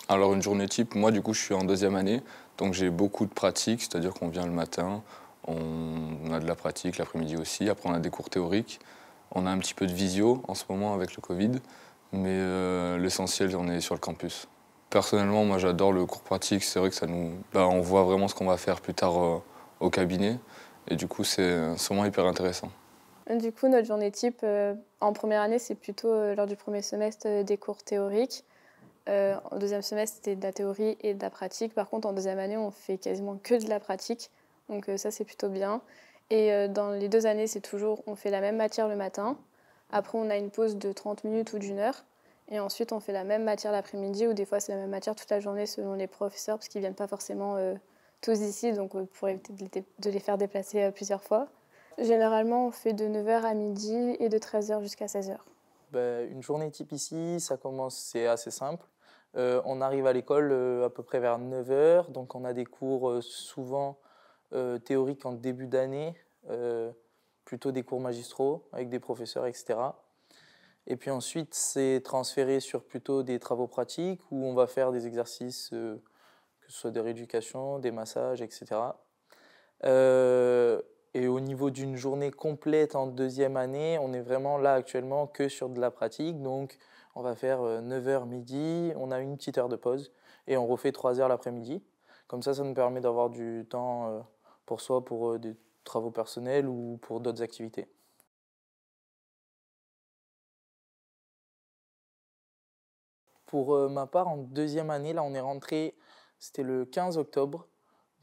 Alors une journée type, moi du coup je suis en deuxième année, donc j'ai beaucoup de pratiques, c'est-à-dire qu'on vient le matin, on a de la pratique l'après-midi aussi, après on a des cours théoriques, on a un petit peu de visio en ce moment avec le Covid, mais l'essentiel on est sur le campus. Personnellement, moi j'adore le cours pratique, c'est vrai que on voit vraiment ce qu'on va faire plus tard au cabinet, et du coup c'est sûrement hyper intéressant. Du coup, notre journée type, en première année, c'est plutôt, lors du premier semestre, des cours théoriques. En deuxième semestre, c'était de la théorie et de la pratique. Par contre, en deuxième année, on fait quasiment que de la pratique, donc ça, c'est plutôt bien. Et dans les 2 années, c'est toujours on fait la même matière le matin. Après, on a une pause de 30 minutes ou d'1 heure et ensuite on fait la même matière l'après-midi ou des fois, c'est la même matière toute la journée selon les professeurs parce qu'ils viennent pas forcément, tous ici, donc pour éviter de les faire déplacer, plusieurs fois. Généralement, on fait de 9 heures à midi et de 13 heures jusqu'à 16 heures. Une journée type ici, ça commence, c'est assez simple. On arrive à l'école à peu près vers 9 heures, donc on a des cours souvent théoriques en début d'année, plutôt des cours magistraux avec des professeurs, etc. Et puis ensuite, c'est transféré sur plutôt des travaux pratiques où on va faire des exercices, que ce soit de rééducation, des massages, etc. Et au niveau d'une journée complète en deuxième année, on est vraiment là actuellement que sur de la pratique. Donc, on va faire 9h midi, on a une petite heure de pause et on refait 3 heures l'après-midi. Comme ça nous permet d'avoir du temps pour soi, pour des travaux personnels ou pour d'autres activités. Pour ma part, en deuxième année, là, on est rentré, c'était le 15 octobre.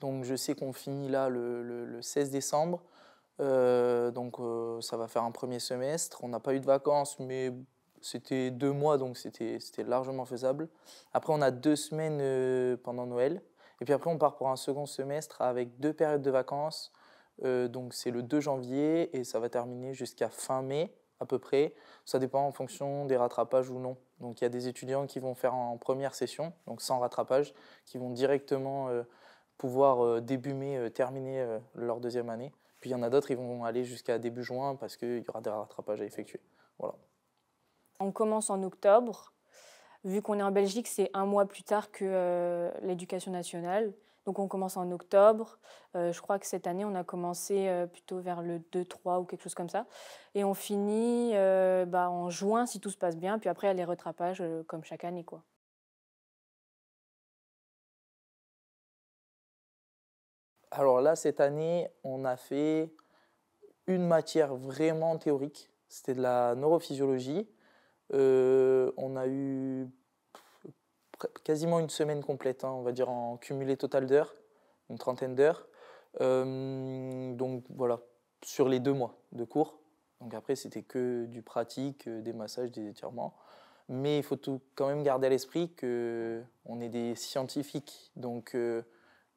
Donc, je sais qu'on finit là le 16 décembre. Ça va faire un premier semestre. On n'a pas eu de vacances, mais c'était 2 mois, donc c'était largement faisable. Après, on a 2 semaines pendant Noël. Et puis après, on part pour un second semestre avec 2 périodes de vacances. Donc c'est le 2 janvier et ça va terminer jusqu'à fin mai à peu près. Ça dépend en fonction des rattrapages ou non. Donc il y a des étudiants qui vont faire en première session, donc sans rattrapage, qui vont directement pouvoir début mai terminer leur deuxième année. Puis il y en a d'autres, ils vont aller jusqu'à début juin parce qu'il y aura des rattrapages à effectuer. Voilà. On commence en octobre. Vu qu'on est en Belgique, c'est un mois plus tard que l'éducation nationale. Donc on commence en octobre. Je crois que cette année, on a commencé plutôt vers le 2-3 ou quelque chose comme ça. Et on finit en juin si tout se passe bien. Puis après, il y a les rattrapages comme chaque année, quoi. Alors là, cette année, on a fait une matière vraiment théorique. C'était de la neurophysiologie. On a eu quasiment une semaine complète, on va dire en cumulé total d'heures, une trentaine d'heures. Donc voilà, sur les 2 mois de cours. Donc après, c'était que du pratique, des massages, des étirements. Mais il faut quand même garder à l'esprit qu'on est des scientifiques. Donc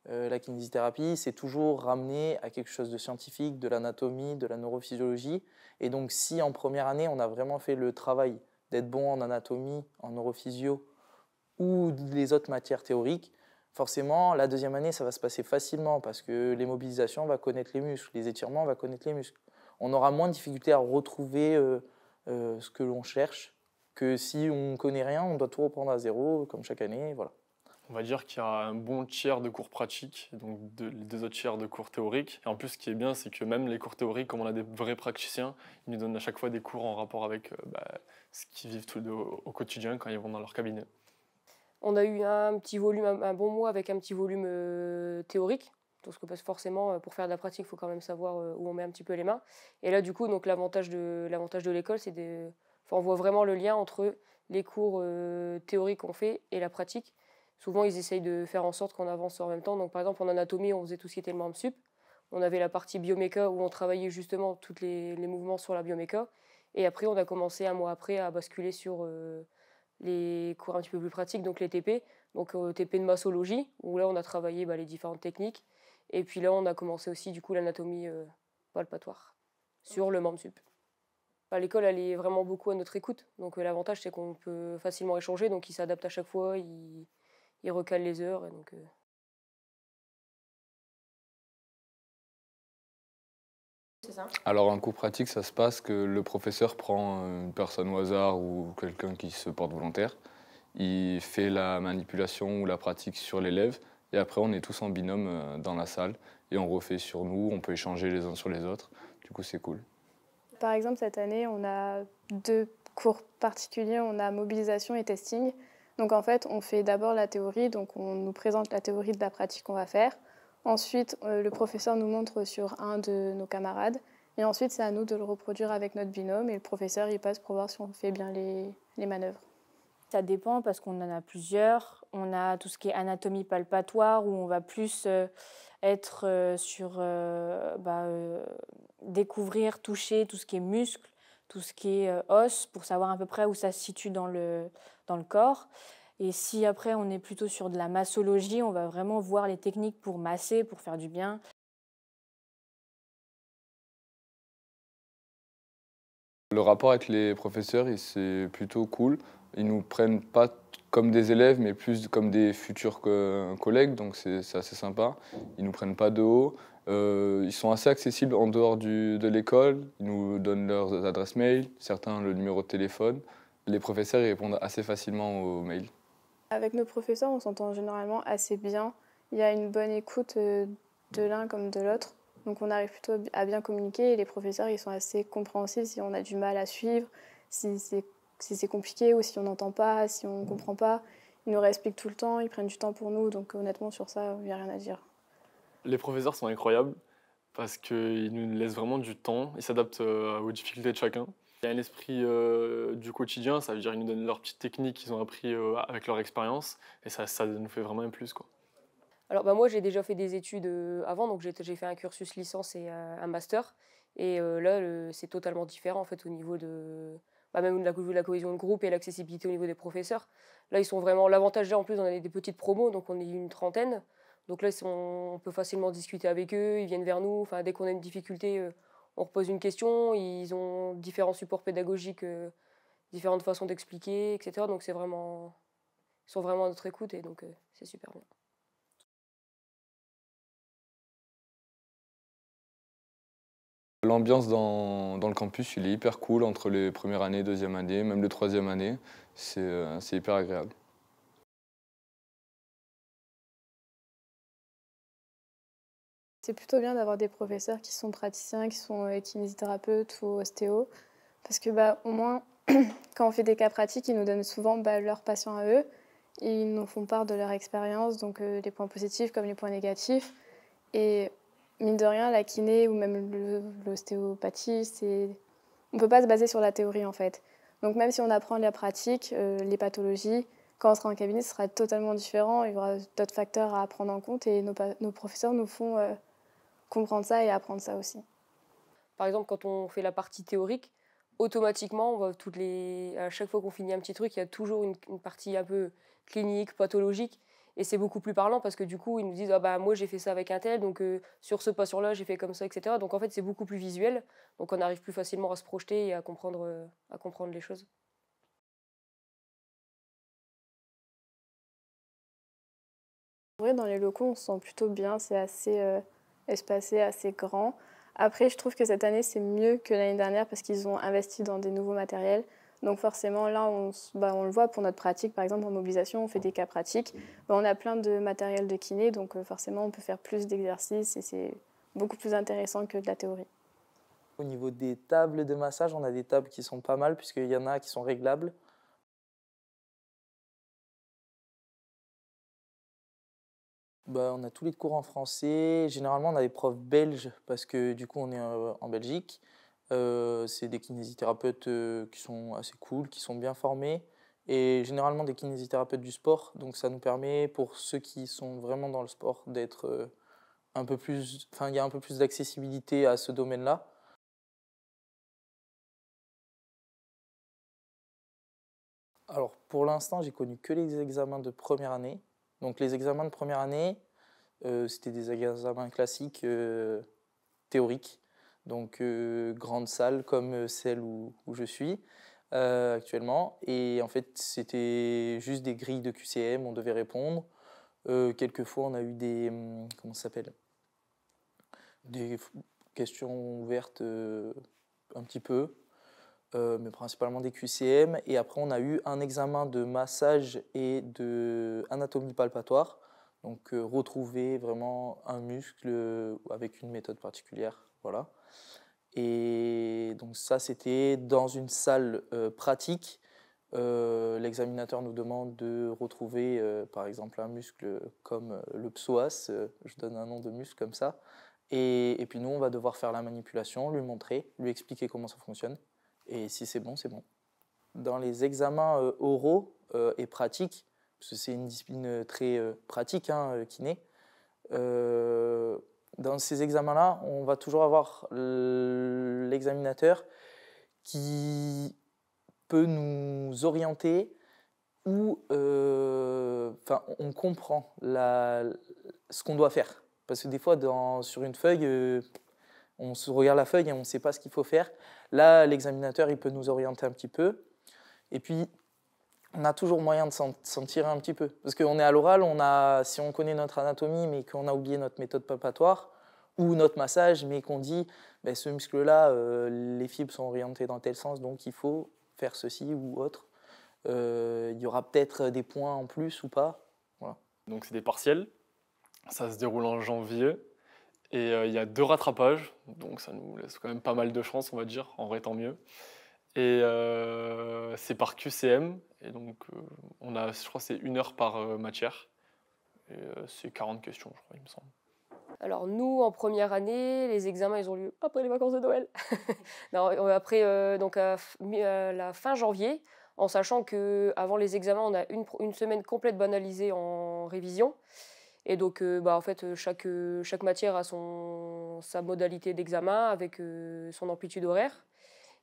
la kinésithérapie, c'est toujours ramené à quelque chose de scientifique, de l'anatomie, de la neurophysiologie. Et donc si en première année, on a vraiment fait le travail d'être bon en anatomie, en neurophysio ou les autres matières théoriques, forcément, la deuxième année, ça va se passer facilement parce que les mobilisations, on va connaître les muscles, les étirements, on va connaître les muscles. On aura moins de difficultés à retrouver ce que l'on cherche que si on ne connaît rien, on doit tout reprendre à zéro, comme chaque année, voilà. On va dire qu'il y a un bon tiers de cours pratiques, donc les 2 autres tiers de cours théoriques. Et en plus, ce qui est bien, c'est que même les cours théoriques, comme on a des vrais praticiens, ils nous donnent à chaque fois des cours en rapport avec ce qu'ils vivent au quotidien quand ils vont dans leur cabinet. On a eu un petit volume, un bon mois avec un petit volume théorique. Parce que forcément, pour faire de la pratique, il faut quand même savoir où on met un petit peu les mains. Et là, du coup, donc, l'avantage de l'école, c'est on voit vraiment le lien entre les cours théoriques qu'on fait et la pratique. Souvent, ils essayent de faire en sorte qu'on avance en même temps. Donc, par exemple, en anatomie, on faisait tout ce qui était le membre sup. On avait la partie bioméca où on travaillait justement tous les mouvements sur la bioméca. Et après, on a commencé un mois après à basculer sur les cours un petit peu plus pratiques, donc les TP. Donc TP de massologie, où là, on a travaillé les différentes techniques. Et puis là, on a commencé aussi du coup l'anatomie palpatoire sur le membre sup. L'école, elle est vraiment beaucoup à notre écoute. Donc l'avantage, c'est qu'on peut facilement échanger. Donc ils s'adaptent à chaque fois, ils recalent les heures. Et donc, C'est ça. Alors un cours pratique, ça se passe que le professeur prend une personne au hasard ou quelqu'un qui se porte volontaire il fait la manipulation ou la pratique sur l'élève. Et après, on est tous en binôme dans la salle et on refait sur nous, on peut échanger les uns sur les autres. Du coup, c'est cool. Par exemple, cette année, on a 2 cours particuliers, on a mobilisation et testing. Donc en fait, on fait d'abord la théorie, donc on nous présente la théorie de la pratique qu'on va faire. Ensuite, le professeur nous montre sur un de nos camarades. Et ensuite, c'est à nous de le reproduire avec notre binôme. Et le professeur, il passe pour voir si on fait bien les manœuvres. Ça dépend parce qu'on en a plusieurs. On a tout ce qui est anatomie palpatoire où on va plus être sur découvrir, toucher tout ce qui est muscle, tout ce qui est os pour savoir à peu près où ça se situe dans le corps. Et si après on est plutôt sur de la massologie, on va vraiment voir les techniques pour masser, pour faire du bien. Le rapport avec les professeurs, c'est plutôt cool. Ils nous prennent pas comme des élèves, mais plus comme des futurs collègues, donc c'est assez sympa. Ils nous prennent pas de haut. Ils sont assez accessibles en dehors de l'école. Ils nous donnent leurs adresses mail, certains le numéro de téléphone. Les professeurs ils répondent assez facilement aux mails. Avec nos professeurs, on s'entend généralement assez bien. Il y a une bonne écoute de l'un comme de l'autre. Donc on arrive plutôt à bien communiquer et les professeurs ils sont assez compréhensifs si on a du mal à suivre, si c'est compliqué ou si on n'entend pas, si on ne comprend pas. Ils nous réexpliquent tout le temps, ils prennent du temps pour nous, donc honnêtement sur ça, il n'y a rien à dire. Les professeurs sont incroyables parce qu'ils nous laissent vraiment du temps, ils s'adaptent aux difficultés de chacun. Il y a un esprit du quotidien, ça veut dire qu'ils nous donnent leurs petites techniques qu'ils ont appris avec leur expérience et ça nous fait vraiment un plus, quoi. Alors moi j'ai déjà fait des études avant, donc j'ai fait un cursus licence et un master. Et là c'est totalement différent en fait au niveau de même de la cohésion de groupe et l'accessibilité au niveau des professeurs. Là ils sont vraiment l'avantage en plus on a des petites promos, donc on est une trentaine. Donc là on peut facilement discuter avec eux, ils viennent vers nous. Enfin dès qu'on a une difficulté, on repose une question. Ils ont différents supports pédagogiques, différentes façons d'expliquer, etc. Donc ils sont vraiment à notre écoute et donc c'est super bien. L'ambiance dans le campus, il est hyper cool entre les premières années, deuxième année, même les troisième années. C'est hyper agréable. C'est plutôt bien d'avoir des professeurs qui sont praticiens, qui sont kinésithérapeutes ou ostéos, parce que au moins, quand on fait des cas pratiques, ils nous donnent souvent leurs patients à eux, et ils nous font part de leur expérience, donc les points positifs comme les points négatifs. Et mine de rien, la kiné ou même l'ostéopathie, on ne peut pas se baser sur la théorie en fait. Donc même si on apprend la pratique, les pathologies, quand on sera en cabinet, ce sera totalement différent. Il y aura d'autres facteurs à prendre en compte et nos professeurs nous font comprendre ça et apprendre ça aussi. Par exemple, quand on fait la partie théorique, automatiquement, on va à chaque fois qu'on finit un petit truc, il y a toujours une partie un peu clinique, pathologique. Et c'est beaucoup plus parlant parce que du coup, ils nous disent « Ah bah moi j'ai fait ça avec un tel, donc sur ce patient-là j'ai fait comme ça, etc. » Donc en fait, c'est beaucoup plus visuel. Donc on arrive plus facilement à se projeter et à comprendre les choses. En vrai, dans les locaux, on se sent plutôt bien, c'est assez espacé, assez grand. Après, je trouve que cette année, c'est mieux que l'année dernière parce qu'ils ont investi dans des nouveaux matériels. Donc forcément, là, on le voit pour notre pratique. Par exemple, en mobilisation, on fait des cas pratiques. On a plein de matériel de kiné, donc forcément, on peut faire plus d'exercices et c'est beaucoup plus intéressant que de la théorie. Au niveau des tables de massage, on a des tables qui sont pas mal puisqu'il y en a qui sont réglables. On a tous les cours en français. Généralement, on a des profs belges parce que du coup, on est en Belgique. C'est des kinésithérapeutes qui sont assez cool, qui sont bien formés. Et généralement des kinésithérapeutes du sport. Donc ça nous permet, pour ceux qui sont vraiment dans le sport, d'être un peu plus... Enfin, il y a un peu plus d'accessibilité à ce domaine-là. Alors, pour l'instant, j'ai connu que les examens de première année. Donc, les examens de première année, c'était des examens classiques théoriques. Donc, grande salle comme celle où je suis actuellement. Et en fait, c'était juste des grilles de QCM, on devait répondre. Quelquefois, on a eu comment ça s'appelle? Des questions ouvertes un petit peu. mais principalement des QCM. Et après, on a eu un examen de massage et d'anatomie palpatoire. Donc, retrouver vraiment un muscle avec une méthode particulière. Voilà. Et donc, ça, c'était dans une salle pratique. L'examinateur nous demande de retrouver, par exemple, un muscle comme le psoas. Je donne un nom de muscle comme ça. Et puis, nous, on va devoir faire la manipulation, lui montrer, lui expliquer comment ça fonctionne. Et si c'est bon, c'est bon. Dans les examens oraux et pratiques, parce que c'est une discipline très pratique, kiné, dans ces examens-là, on va toujours avoir l'examinateur qui peut nous orienter ou on comprend ce qu'on doit faire. Parce que des fois, sur une feuille, on se regarde la feuille et on ne sait pas ce qu'il faut faire. Là, l'examinateur, il peut nous orienter un petit peu. Et puis, on a toujours moyen de s'en tirer un petit peu. Parce qu'on est à l'oral, si on connaît notre anatomie, mais qu'on a oublié notre méthode palpatoire, ou notre massage, mais qu'on dit, ce muscle-là, les fibres sont orientées dans tel sens, donc il faut faire ceci ou autre. Il y aura peut-être des points en plus ou pas. Voilà. Donc c'est des partiels, ça se déroule en janvier. Et il y a 2 rattrapages, donc ça nous laisse quand même pas mal de chance, on va dire, en vrai tant mieux. Et c'est par QCM, et donc on a, je crois que c'est 1 heure par matière, et c'est 40 questions, je crois, il me semble. Alors nous, en première année, les examens, ils ont lieu après les vacances de Noël. Non, après, donc à la fin janvier, en sachant qu'avant les examens, on a une semaine complète banalisée en révision. Et donc, en fait, chaque matière a sa modalité d'examen avec son amplitude horaire.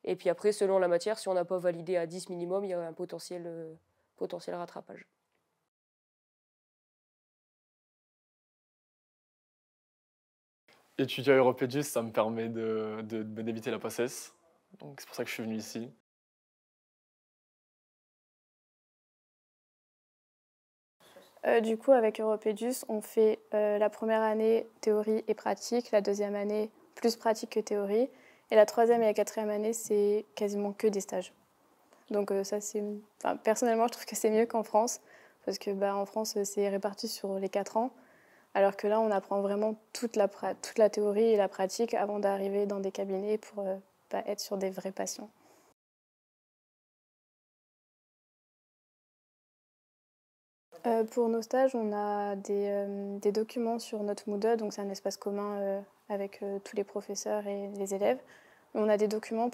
Et puis après, selon la matière, si on n'a pas validé à 10 minimum, il y a un potentiel rattrapage. Étudier à Europédus, ça me permet d'éviter la PACES, donc c'est pour ça que je suis venu ici. Du coup, avec Europédus, on fait la première année théorie et pratique, la deuxième année plus pratique que théorie, et la troisième et la quatrième année, c'est quasiment que des stages. Donc ça, personnellement, je trouve que c'est mieux qu'en France, parce que en France, c'est réparti sur les 4 ans, alors que là, on apprend vraiment toute la théorie et la pratique avant d'arriver dans des cabinets pour être sur des vrais patients. Pour nos stages, on a des documents sur notre Moodle, donc c'est un espace commun avec tous les professeurs et les élèves. On a des documents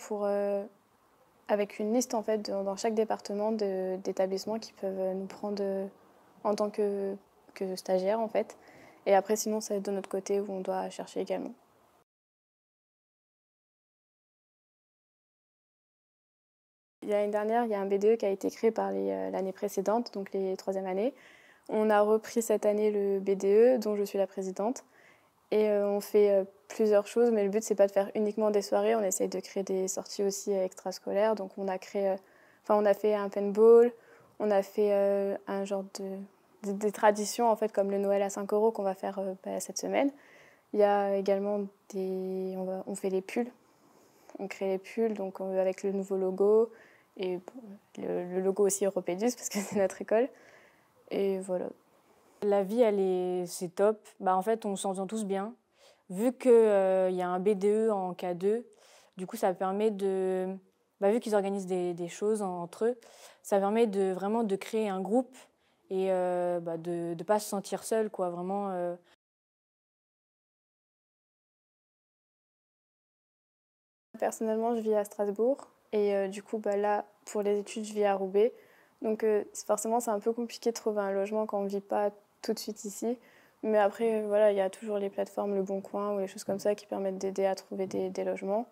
avec une liste en fait dans chaque département d'établissements qui peuvent nous prendre en tant que stagiaires en fait. Et après sinon c'est de notre côté où on doit chercher également. L'année dernière, il y a un BDE qui a été créé par l'année précédente, donc les 3e années. On a repris cette année le BDE, dont je suis la présidente. Et on fait plusieurs choses, mais le but, c'est pas de faire uniquement des soirées. On essaye de créer des sorties aussi extrascolaires. Donc on a fait un paintball, on a fait un genre des traditions, en fait, comme le Noël à 5 € qu'on va faire cette semaine. Il y a également on fait les pulls. On crée les pulls donc, avec le nouveau logo et le logo aussi Europédus parce que c'est notre école. Et voilà. La vie, c'est top. En fait, on s'entend tous bien. Vu qu'il y a un BDE en K2, du coup, ça permet vu qu'ils organisent des choses entre eux, ça permet vraiment de créer un groupe et de ne pas se sentir seul, quoi. Vraiment. Personnellement, je vis à Strasbourg et du coup, là, pour les études, je vis à Roubaix. Donc forcément, c'est un peu compliqué de trouver un logement quand on ne vit pas tout de suite ici. Mais après, il y a toujours les plateformes Le Bon Coin ou les choses comme ça qui permettent d'aider à trouver des logements.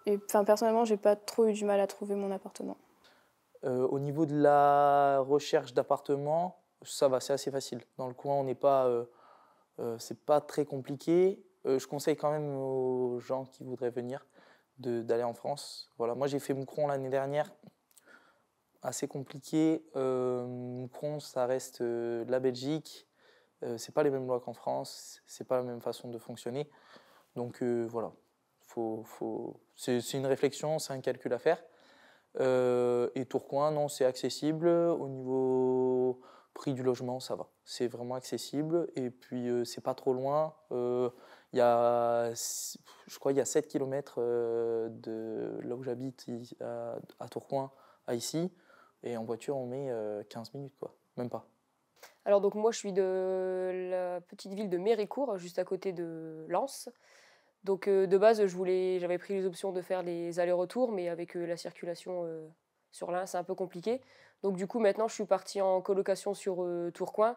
Et personnellement, j'ai pas trop eu du mal à trouver mon appartement. Au niveau de la recherche d'appartement, ça va, c'est assez facile. Dans le coin, c'est pas très compliqué. Je conseille quand même aux gens qui voudraient venir d'aller en France. Voilà, moi j'ai fait Moucron l'année dernière, assez compliqué. Moucron, ça reste la Belgique. C'est pas les mêmes lois qu'en France, c'est pas la même façon de fonctionner. Donc voilà, c'est une réflexion, c'est un calcul à faire. Et Tourcoing, non, c'est accessible. Au niveau prix du logement, ça va. C'est vraiment accessible. Et puis, c'est pas trop loin. Il y a, je crois qu'il y a 7 km de là où j'habite à Tourcoing à ici. Et en voiture, on met 15 minutes, quoi. Même pas. Alors donc moi je suis de la petite ville de Méricourt, juste à côté de Lens. Donc de base j'avais pris les options de faire les allers-retours, mais avec la circulation sur l'Ain c'est un peu compliqué. Donc du coup maintenant je suis partie en colocation sur Tourcoing,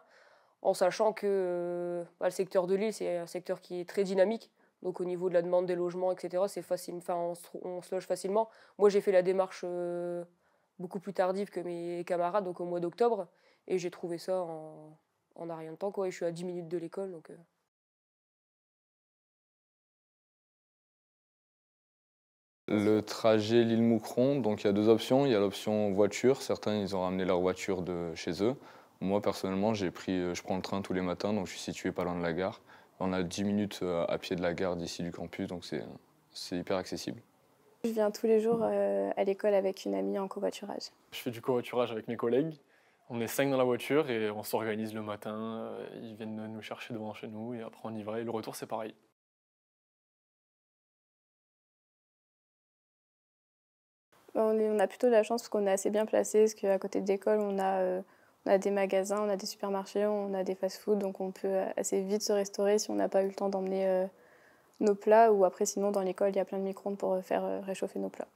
en sachant que le secteur de l'île c'est un secteur qui est très dynamique. Donc au niveau de la demande des logements, etc., c'est facile, enfin, on se loge facilement. Moi j'ai fait la démarche beaucoup plus tardive que mes camarades, donc au mois d'octobre. Et j'ai trouvé ça en rien de temps, quoi. Et je suis à 10 minutes de l'école, donc... Le trajet Lille-Moucron, donc il y a deux options. Il y a l'option voiture. Certains, ils ont ramené leur voiture de chez eux. Moi, personnellement, je prends le train tous les matins, donc je suis situé pas loin de la gare. On a 10 minutes à pied de la gare d'ici du campus, donc c'est hyper accessible. Je viens tous les jours à l'école avec une amie en covoiturage. Je fais du covoiturage avec mes collègues. On est 5 dans la voiture et on s'organise le matin. Ils viennent nous chercher devant chez nous et après on y va. Et le retour, c'est pareil. On a plutôt de la chance parce qu'on est assez bien placé, parce qu'à côté de l'école, on a des magasins, on a des supermarchés, on a des fast-foods, donc on peut assez vite se restaurer si on n'a pas eu le temps d'emmener nos plats, ou après sinon dans l'école, il y a plein de micro-ondes pour faire réchauffer nos plats.